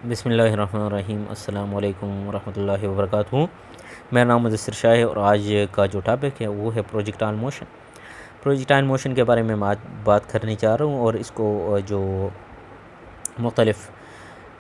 बिस्मिल्लाहिर्रहमानिर्रहीम अस्सलाम वालेकुम रहमतुल्लाहि व बरकातुहू। मेरा नाम मुदस्सिर शाह है और आज का जो टॉपिक है वो है प्रोजेक्टाइल मोशन। प्रोजेक्टाइल मोशन के बारे में मैं आज बात करने जा रहा हूँ और इसको जो मुख्तलिफ़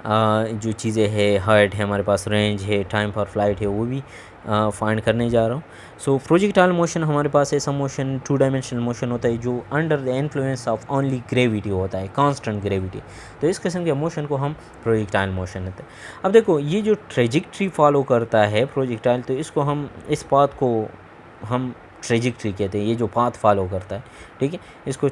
जो चीज़ें हैं, हाइट है, हमारे पास रेंज है, टाइम फॉर फ्लाइट है, वो भी फाइंड करने जा रहा हूँ। सो प्रोजेक्टाइल मोशन हमारे पास ऐसा मोशन 2 डायमेंशनल मोशन होता है जो under the influence of only gravity होता है, कांस्टेंट ग्रेविटी। तो इस किस्म के मोशन को हम प्रोजेक्टाइल मोशन कहते हैं। अब देखो, ये जो ट्रेजेक्ट्री फॉलो करता है प्रोजेक्टाइल, तो इसको हम इस पाथ को हम ट्रेजेक्ट्री कहते हैं। ये जो पाथ फॉलो करता है, ठीक है, इसको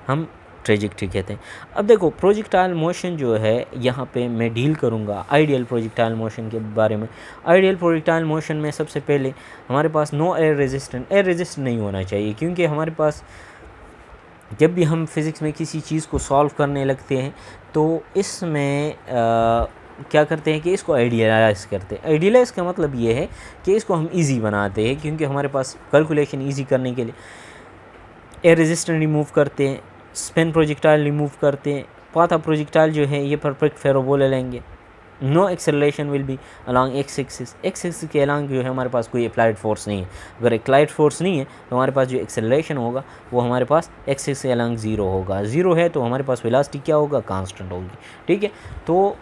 हम ट्रेजेक्ट्री कहते हैं। अब देखो, प्रोजेक्टाइल मोशन जो है यहाँ पे मैं डील करूँगा आइडियल प्रोजेक्टाइल मोशन के बारे में। आइडियल प्रोजेक्टाइल मोशन में सबसे पहले हमारे पास नो एयर रेजिस्टेंट नहीं होना चाहिए, क्योंकि हमारे पास जब भी हम फिज़िक्स में किसी चीज़ को सॉल्व करने लगते हैं तो इसमें क्या करते हैं कि इसको आइडियलाइज़ करते हैं। आइडियलाइज़ का मतलब ये है कि इसको हम इजी बनाते हैं, क्योंकि हमारे पास कैलकुलेशन इजी करने के लिए एयर रेजिस्टेंट रिमूव करते हैं, स्पिन प्रोजेक्टाइल रिमूव करते हैं, पाथ ऑफ प्रोजेक्टाइल जो है ये परफेक्ट फेरोबोला लेंगे। No acceleration will be along x axis के अलॉन्ग जो है हमारे पास कोई अप्लाइड फोर्स नहीं है। अगर अप्लाइड फोर्स नहीं है तो हमारे पास जो एक्सेलरेशन होगा वो हमारे पास एक्सिस के अलॉन्ग ज़ीरो होगा। ज़ीरो है तो हमारे पास वेलोसिटी क्या होगा, कांस्टेंट होगी। ठीक है, तो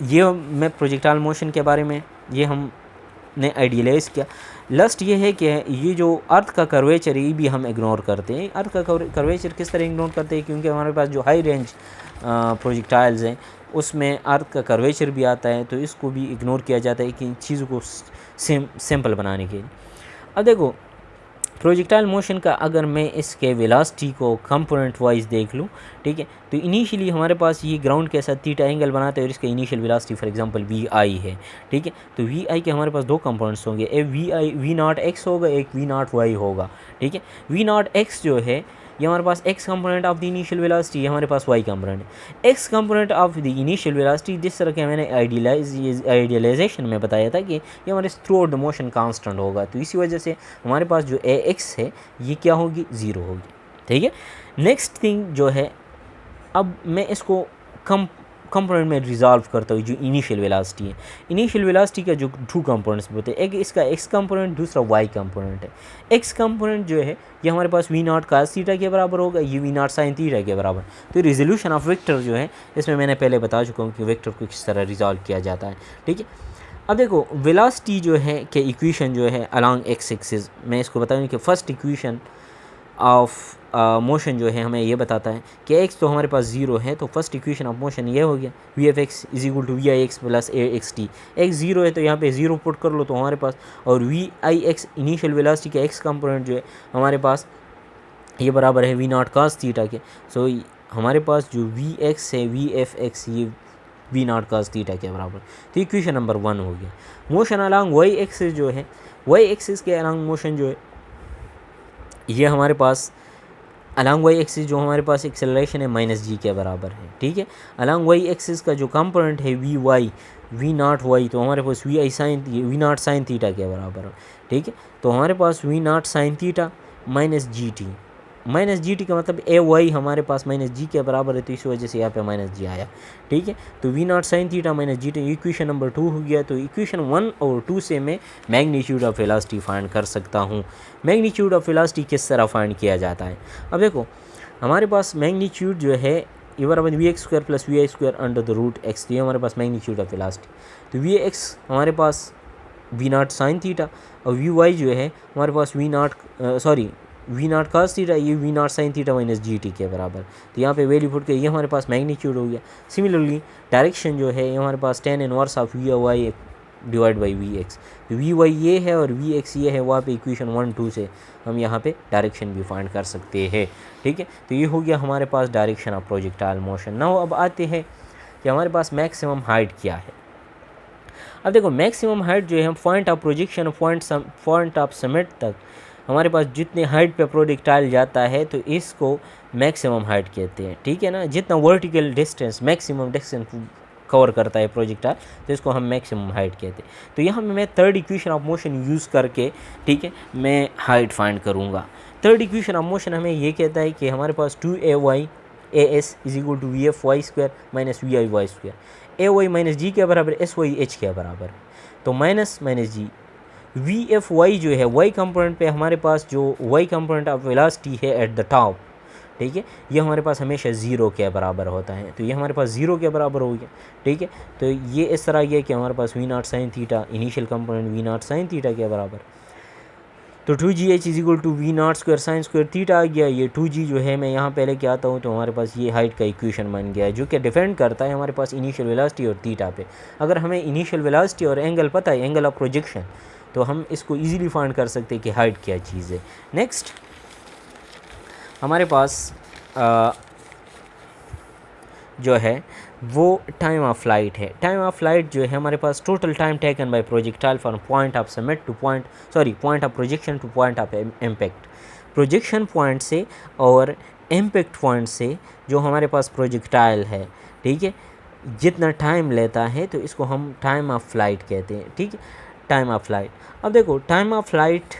ये मैं प्रोजेक्टाइल मोशन के बारे में ये हमने आइडियलाइज़ किया। लास्ट ये है कि ये जो अर्थ का कर्वेचर ये भी हम इग्नोर करते हैं। अर्थ का कर्वेचर किस तरह इग्नोर करते हैं, क्योंकि हमारे पास जो हाई रेंज प्रोजेक्टाइल्स हैं उसमें अर्थ का कर्वेचर भी आता है, तो इसको भी इग्नोर किया जाता है कि चीज़ों को सिंपल बनाने के लिए। अब देखो, प्रोजेक्टाइल मोशन का अगर मैं इसके वेलोसिटी को कंपोनेंट वाइज देख लूँ, ठीक है, तो इनिशियली हमारे पास ये ग्राउंड के साथ थीटा एंगल बनाते हैं और इसका initial velocity for example V I है। ठीक है, तो वी आई के हमारे पास दो कंपोनेंट्स होंगे, एक वी नॉट एक्स होगा, एक वी नॉट वाई होगा। ठीक है, वी नॉट एक्स जो है ये हमारे पास X component of the initial velocity, ये हमारे पास वाई कंपोनेंट है। X component of the initial velocity, जिस तरह के मैंने आइडियलाइजेशन में बताया था कि ये हमारे through out the motion constant होगा, तो इसी वजह से हमारे पास जो ए एक्स है ये क्या होगी, ज़ीरो होगी। ठीक है, नेक्स्ट थिंग जो है, अब मैं इसको कंपोनेंट में रिजॉल्व करता हूँ। जो इनिशियल वेलोसिटी है, इनिशियल वेलोसिटी का जो टू कंपोनेंट्स होते हैं, एक इसका एक्स कंपोनेंट, दूसरा वाई कंपोनेंट है। एक्स कंपोनेंट जो है ये हमारे पास वी नॉट कास थीटा के बराबर होगा, ये वी नॉट साइन थीटा के बराबर। तो रिजोल्यूशन ऑफ वेक्टर जो है इसमें मैंने पहले बता चुका हूँ कि वेक्टर को किस तरह रिजॉल्व किया जाता है। ठीक है, अब देखो वेलोसिटी जो है कि इक्वेशन जो है अलॉन्ग एक्स एक्सिस, मैं इसको बताऊँ कि फर्स्ट इक्वेशन ऑफ मोशन जो है हमें ये बताता है कि एक्स तो हमारे पास ज़ीरो है, तो फर्स्ट इक्वेशन ऑफ मोशन ये हो गया v f x is equal to v i x plus a x t. X zero है तो यहाँ पे ज़ीरो पुट कर लो तो हमारे पास, और v i x initial velocity का एक्स कंपोनेंट जो है हमारे पास ये बराबर है वी नॉट कास थीटा के। सो हमारे पास जो वी एक्स है, वी एफ एक्स, ये वी नॉट कास थीटा के बराबर। तो इक्वेशन नंबर 1 हो गया। मोशन अलॉन्ग वाई एक्सिस जो है, वाई एक्सिस के अलॉन्ग मोशन जो है ये हमारे पास अलॉन्ग वाई एक्सिस जो हमारे पास एक्सेलरेशन है माइनस जी के बराबर है। ठीक है, अलॉन्ग वाई एक्सिस का जो कंपोनेंट है V Y, V not Y, तो हमारे पास V I sine, V not sine theta के बराबर है। ठीक है, तो हमारे पास we not sine theta minus ji T, minus ji T का मतलब ए वाई हमारे पास माइनस जी के बराबर है, तो इस वजह से यहाँ पे माइनस जी आया। ठीक है, तो v not sine theta minus ji t, equation number 2 हो गया। तो इक्वेशन 1 और 2 से मैं मैग्नीट्यूड ऑफ वेलोसिटी फाइंड कर सकता हूँ। मैग्नीट्यूड ऑफ वेलोसिटी किस तरह फाइंड किया जाता है, अब देखो हमारे पास मैग्नीट्यूड जो है ये बराबर v x square plus v i square under the root x, तो ये हमारे पास मैग्नीट्यूड ऑफ वेलोसिटी। तो वी एक्स हमारे पास वी नॉट साइन थीटा और वी वाई जो है हमारे पास वी नॉट कास थीटा, ये v not sine theta minus ji t के बराबर। तो यहाँ पे वैल्यू पुट के ये हमारे पास मैग्नीट्यूड हो गया। सिमिलरली डायरेक्शन जो है ये हमारे पास tan inverse of v y divide by v x, v y ये है और वी एक्स ये है, वहाँ पे इक्वेशन 1-2 से हम यहाँ पे डायरेक्शन भी फाइंड कर सकते हैं। ठीक है, तो ये हो गया हमारे पास direction of projectile motion. Now अब आते हैं कि हमारे पास मैक्सिमम हाइट क्या है। अब देखो मैक्सिमम हाइट जो है, हम point of projection point of summit तक हमारे पास जितने हाइट पे प्रोजेक्टाइल जाता है तो इसको मैक्सिमम हाइट कहते हैं। ठीक है ना, जितना vertical distance maximum distance cover करता है प्रोजेक्टाइल तो इसको हम मैक्सिमम हाइट कहते हैं। तो यहाँ मैं third equation of motion use करके, ठीक है, मैं हाइट फाइंड करूँगा। थर्ड इक्वेशन ऑफ मोशन हमें ये कहता है कि हमारे पास 2ay A S is equal to V F Y square minus V I Y square. A Y minus G के बराबर, एस वाई एच के बराबर। तो minus minus G, V F Y जो है वाई कंपोनेंट पे हमारे पास जो वाई कंपोनेंट ऑफ वेलोसिटी है एट द टॉप, ठीक है, ये हमारे पास हमेशा ज़ीरो के बराबर होता है। तो ये हमारे पास ज़ीरो के बराबर हो गया, ठीक है। तो ये इस तरह गया कि हमारे पास we not sine theta, initial component V not sine theta के बराबर। तो 2g h is equal to V not square sine square theta आ गया। ये 2g जो है मैं यहाँ पहले क्या आता हूँ, तो हमारे पास ये हाइट का इक्वेशन बन गया है जो कि डिपेंड करता है हमारे पास इनिशियल वेलोसिटी और थीटा पे। अगर हमें इनिशियल वेलोसिटी और एंगल पता है, एंगल ऑफ प्रोजेक्शन, तो हम इसको इजीली फाइंड कर सकते हैं कि हाइट क्या चीज़ है। नेक्स्ट हमारे पास जो है वो टाइम ऑफ फ्लाइट है। टाइम ऑफ फ्लाइट जो है हमारे पास total time taken by projectile from point of summit to point of projection to point of impact. Projection point से और इम्पैक्ट पॉइंट से जो हमारे पास प्रोजेक्टाइल है, ठीक है, जितना टाइम लेता है तो इसको हम टाइम ऑफ फ्लाइट कहते हैं, ठीक है, टाइम ऑफ फ्लाइट। अब देखो टाइम ऑफ फ्लाइट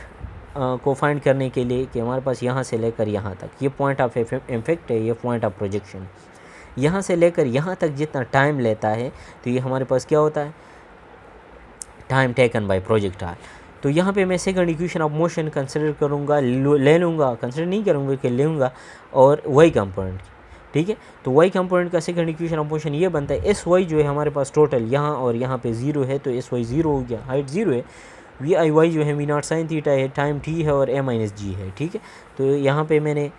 को फाइंड करने के लिए कि हमारे पास यहाँ से लेकर यहाँ तक, ये पॉइंट ऑफ इम्पैक्ट है, ये पॉइंट ऑफ प्रोजेक्शन, यहाँ से लेकर यहाँ तक जितना टाइम लेता है तो ये हमारे पास क्या होता है, टाइम टेकन बाय प्रोजेक्टाइल। तो यहाँ पे मैं second equation of motion consider करूँगा, ले लूँगा, कंसिडर नहीं करूँगा कि लूँगा, और वाई कंपोनेंट, ठीक है। तो वाई कंपोनेंट का सेकंड इक्वेशन ऑफ मोशन ये बनता है, एस वाई जो है हमारे पास टोटल यहाँ और यहाँ पे ज़ीरो है, तो एस वाई ज़ीरो हो गया, हाइट ज़ीरो है। वी आई वाई जो है वी नॉट साइन थीटा है, टाइम टी है, और ए माइनस जी है, ठीक है। तो यहाँ पे मैंने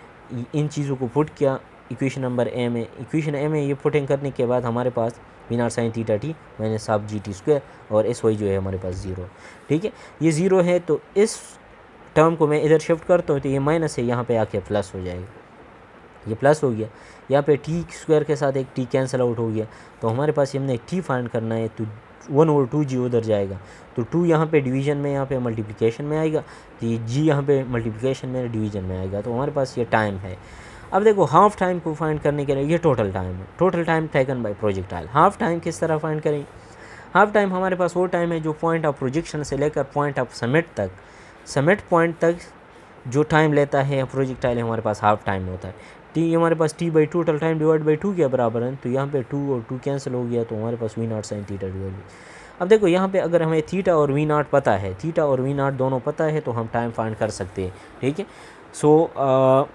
इन चीज़ों को पुट किया इक्वेशन नंबर ए में। इक्वेशन ए में ये पुटिंग करने के बाद हमारे पास we not sine theta T minus half G T square, और एस वाई जो है हमारे पास ज़ीरो, ठीक है, ये ज़ीरो है। तो इस टर्म को मैं इधर शिफ्ट करता हूँ तो ये माइनस है, यहाँ पे आके प्लस हो जाएगा, ये प्लस हो गया। यहाँ पे टी स्क्वायर के साथ एक टी कैंसिल आउट हो गया, तो हमारे पास हमने टी फाइंड करना है, तो 1/2g उधर जाएगा, तो 2 यहाँ पे डिवीज़न में, यहाँ पे मल्टीप्लिकेशन में आएगा, तो ये g यहाँ पे मल्टीप्लिकेशन में डिवीज़न में आएगा, तो हमारे पास ये टाइम है। अब देखो हाफ टाइम को फाइंड करने के लिए ये टोटल टाइम है, total time taken by projectile. Half time किस तरह फाइंड करें, हाफ टाइम हमारे पास वो टाइम है जो पॉइंट ऑफ प्रोजेक्शन से लेकर पॉइंट ऑफ समिट तक, समिट पॉइंट तक जो टाइम लेता है प्रोजेक्टाइल, हमारे पास हाफ टाइम होता है। टी हमारे पास t/2 total time divide by 2 के बराबर है, तो यहाँ पे 2 और 2 कैंसिल हो गया, तो हमारे पास we not sine theta divide. अब देखो यहाँ पे अगर हमें थीटा और वी नॉट पता है, थीटा और वी नॉट दोनों पता है, तो हम टाइम फाइंड कर सकते हैं, ठीक है। सो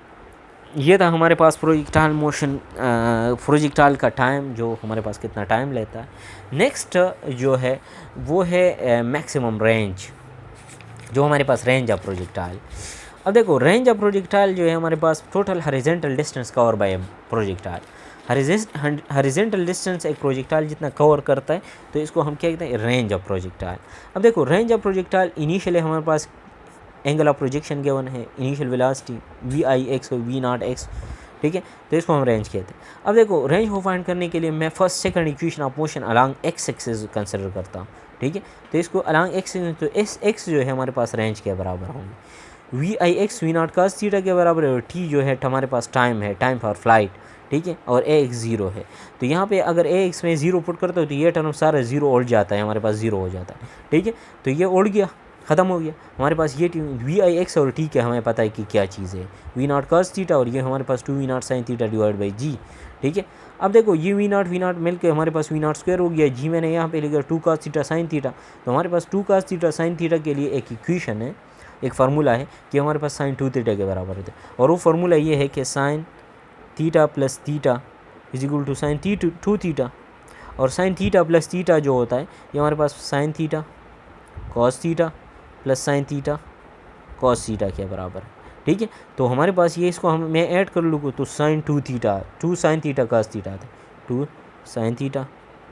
ये था हमारे पास प्रोजेक्टाइल मोशन, प्रोजेक्टाइल का टाइम, जो हमारे पास कितना टाइम लेता है। नेक्स्ट जो है वो है मैक्सिमम रेंज, जो हमारे पास रेंज ऑफ प्रोजेक्टाइल। अब देखो रेंज ऑफ प्रोजेक्टाइल जो है हमारे पास total horizontal distance cover by projectile. Horizontal distance एक प्रोजेक्टाइल जितना कवर करता है, तो इसको हम क्या कहते हैं, रेंज ऑफ प्रोजेक्टाइल। अब देखो रेंज ऑफ प्रोजेक्टाइल इनिशियली हमारे पास एंगल ऑफ प्रोजेक्शन गिवन है, initial velocity v i x और वी नॉट एक्स, ठीक है, तो इसको हम रेंज कहते हैं। अब देखो रेंज को फाइंड करने के लिए मैं first second equation of motion along x axis consider करता हूँ, ठीक है। तो इसको अलॉन्ग एक्स, तो एस एक्स जो है हमारे पास रेंज के बराबर होंगे, v i x v not cos theta के बराबर है, और टी जो है हमारे पास टाइम है, टाइम फॉर फ्लाइट, ठीक है, और ए एक्स ज़ीरो है। तो यहाँ पे अगर ए एक्स में ज़ीरो पुट करते हो तो ये टर्म सारा ज़ीरो उड़ जाता है, हमारे पास ज़ीरो हो जाता है, ठीक है। तो ये उड़ गया, ख़त्म हो गया हमारे पास। ये वी आई एक्स और टी के हमें पता है कि क्या चीज़ है, वी नॉट कास थीटा, और ये हमारे पास 2 V not sine theta divide by G, ठीक है। अब देखो ये वी नॉट मिल के हमारे पास वी नॉट स्क्वायर हो गया, जी मैंने यहाँ पे लिखा 2 कास थीटा साइन थीटा, तो हमारे पास 2 कास थीटा साइन थीटा के लिए एक इक्वेशन है, एक फार्मूला है कि हमारे पास साइन 2 थीटा के बराबर होता है, और वो फार्मूला ये है कि sine theta plus theta is equal to sine 2 theta, और साइन थीटा प्लस थीटा जो होता है ये हमारे पास sine theta cos theta plus sine theta cos theta के बराबर, ठीक है। तो हमारे पास ये, इसको हम मैं ऐड कर लूँगा तो sine 2 theta, 2 sine theta cos theta आता है, 2 sine theta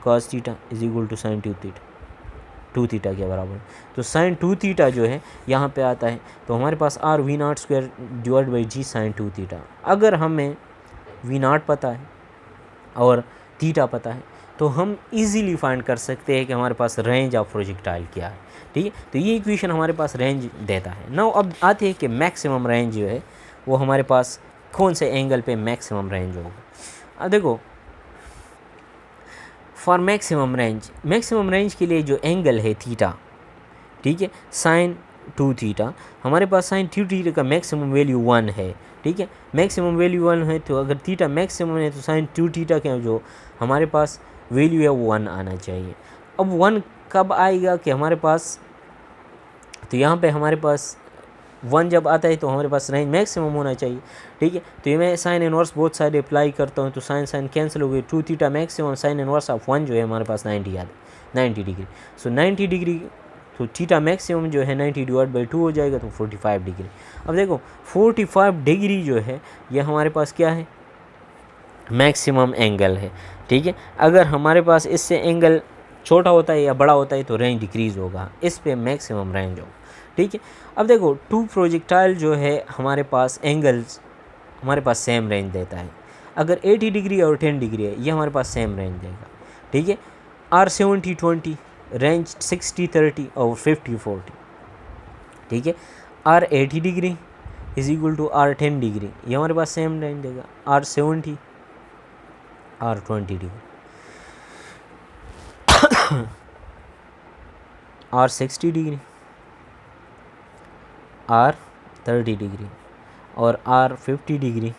cos theta is equal to sine 2 theta के बराबर। तो साइन 2 थीटा जो है यहाँ पे आता है, तो हमारे पास R V not square divide by G sine 2 theta. अगर हमें वी नॉट पता है और थीटा पता है, तो हम इजीली फाइंड कर सकते हैं कि हमारे पास रेंज ऑफ प्रोजेक्टाइल क्या है, ठीक है। तो ये इक्वेशन हमारे पास रेंज देता है। नाउ अब आते हैं कि मैक्सिमम रेंज जो है वो हमारे पास कौन से एंगल पे मैक्सिमम रेंज होगा। अब देखो फॉर मैक्सिमम रेंज के लिए जो एंगल है थीटा, ठीक है, साइन 2 थीटा, हमारे पास साइन 2 थीटा का मैक्सिमम वैल्यू 1 है, ठीक है। मैक्सिमम वैल्यू 1 है, तो अगर थीटा मैक्सिमम है तो साइन 2 थीटा का जो हमारे पास वैल्यू है वो 1 आना चाहिए। अब 1 कब आएगा कि हमारे पास, तो यहाँ पे हमारे पास 1 जब आता है तो हमारे पास रेंज मैक्सिमम होना चाहिए, ठीक है। तो ये मैं sine inverse both side apply करता हूँ, तो साइन साइन कैंसिल हो गई, 2 theta maximum sine inverse of 1 जो है हमारे पास 90 आता है, 90 डिग्री। सो 90 डिग्री, तो थीटा मैक्सिमम जो है 90 डिवाइड बाई 2 हो जाएगा, तो 45 डिग्री। अब देखो 45 डिग्री जो है ये हमारे पास क्या है, मैक्सिमम एंगल है, ठीक है। अगर हमारे पास इससे एंगल छोटा होता है या बड़ा होता है तो रेंज डिक्रीज़ होगा, इस पे मैक्सिमम रेंज होगा, ठीक है। अब देखो 2 प्रोजेक्टाइल जो है हमारे पास एंगल्स हमारे पास सेम रेंज देता है। अगर 80 डिग्री और 10 डिग्री है ये हमारे पास सेम रेंज देगा, ठीक है। R70-20 रेंज 60-30 और 50-40, ठीक है। R80 degree is equal to R10 degree, ये हमारे पास सेम रेंज देगा। R70 R20 degree, R60 degree R30 degree और R50 डिग्री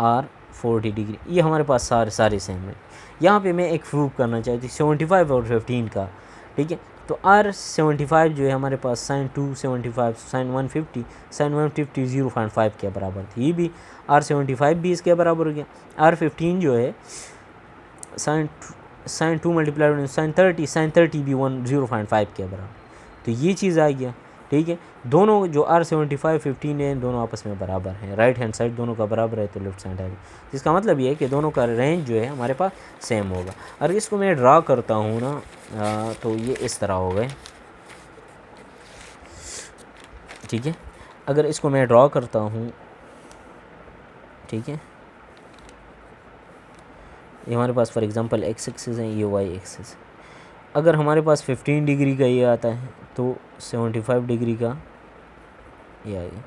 R40 डिग्री, ये हमारे पास सारे सेम है। यहाँ पे मैं एक प्रूव करना चाहती हूँ 75 और 15 का, ठीक है। तो R75 जो है हमारे पास साइन 275 साइन 150 साइन 150 0.5 के बराबर थी, ये भी R75 भी इसके बराबर हो गया। R15 जो है साइन 2 मल्टीप्लाई साइन 30 भी 0.5 के बराबर, तो ये चीज़ आ गया, ठीक है। दोनों जो R75 15 है दोनों आपस में बराबर हैं, राइट हैंड साइड दोनों का बराबर है तो लेफ्ट साइड है, जिसका मतलब ये है कि दोनों का रेंज जो है हमारे पास सेम होगा। और इसको मैं ड्रा करता हूँ ना, तो ये इस तरह हो गए, ठीक है। अगर इसको मैं ड्रा करता हूँ, ठीक है, ये हमारे पास फॉर एग्जांपल एक्स एक्सिस है, ये वाई एक्सिस है। अगर हमारे पास 15 डिग्री का ये आता है तो 75 डिग्री का ये आएगा,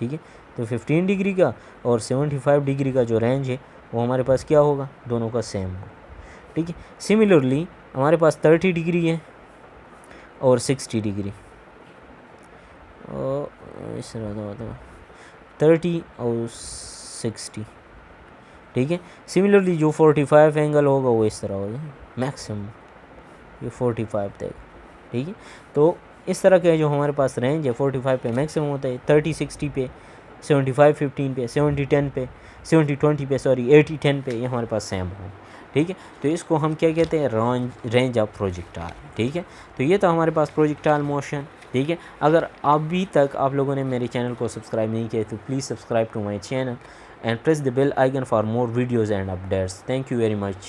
ठीक है। तो 15 डिग्री का और 75 डिग्री का जो रेंज है वो हमारे पास क्या होगा, दोनों का सेम होगा, ठीक है। सिमिलरली हमारे पास 30 डिग्री है और 60 डिग्री, और इस तरह 30 और 60, ठीक है। सिमिलरली जो 45 एंगल होगा वो इस तरह होगा मैक्सिमम, ये 45 तक, ठीक है। तो इस तरह के जो हमारे पास रेंज है 45 पे मैक्सिमम होता है, 30 60 पे, 75 15 पे, 70 10 पे, 70 20 पे, सॉरी 80 10 पे, ये हमारे पास सेम हो, ठीक है। तो इसको हम क्या कहते हैं, रेंज ऑफ प्रोजेक्टाइल, ठीक है। तो ये था हमारे पास प्रोजेक्टाइल मोशन, ठीक है। अगर अभी तक आप लोगों ने मेरे चैनल को सब्सक्राइब नहीं किया तो please subscribe to my channel and press the bell icon for more videos and updates. Thank you very much.